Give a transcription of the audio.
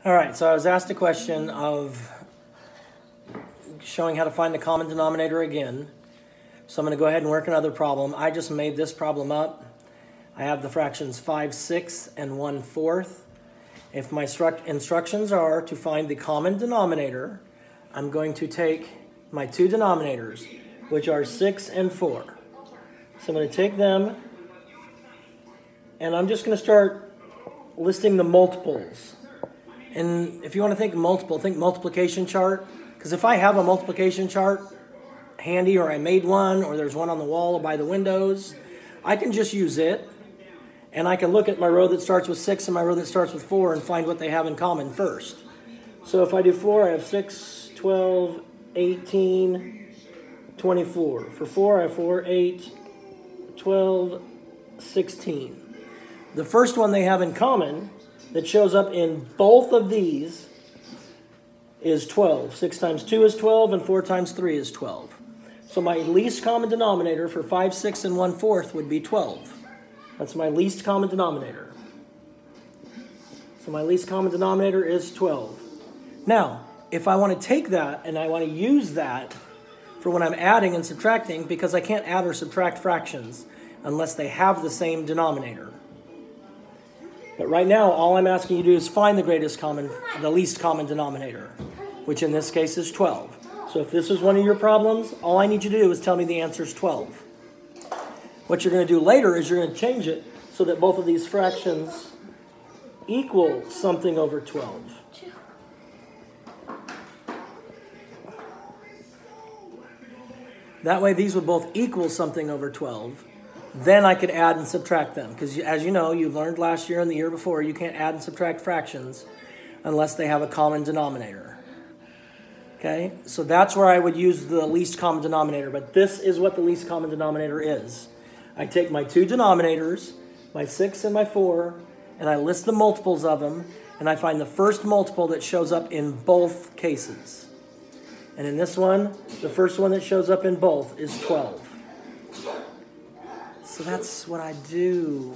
All right, so I was asked a question of showing how to find the common denominator again. So I'm going to go ahead and work another problem. I just made this problem up. I have the fractions 5/6 and 1/4. If my instructions are to find the common denominator, I'm going to take my two denominators, which are 6 and 4. So I'm going to take them, and I'm just going to start listing the multiples. And if you want to think multiplication chart, because if I have a multiplication chart handy, or I made one, or there's one on the wall by the windows, I can just use it, and I can look at my row that starts with 6 and my row that starts with 4 and find what they have in common first. So if I do 4, I have 6, 12, 18, 24. For 4, I have 4, 8, 12, 16. The first one they have in common that shows up in both of these is 12. 6 times 2 is 12, and 4 times 3 is 12. So my least common denominator for 5, 6, and 1/4 would be 12. That's my least common denominator. So my least common denominator is 12. Now, if I want to take that and I want to use that for when I'm adding and subtracting, because I can't add or subtract fractions unless they have the same denominator. But right now, all I'm asking you to do is find the least common denominator, which in this case is 12. So if this is one of your problems, all I need you to do is tell me the answer is 12. What you're going to do later is you're going to change it so that both of these fractions equal something over 12. That way these would both equal something over 12. Then I could add and subtract them. Because as you know, you learned last year and the year before, you can't add and subtract fractions unless they have a common denominator. Okay? So that's where I would use the least common denominator. But this is what the least common denominator is. I take my two denominators, my 6 and my 4, and I list the multiples of them, and I find the first multiple that shows up in both cases. And in this one, the first one that shows up in both is 12. So that's what I do.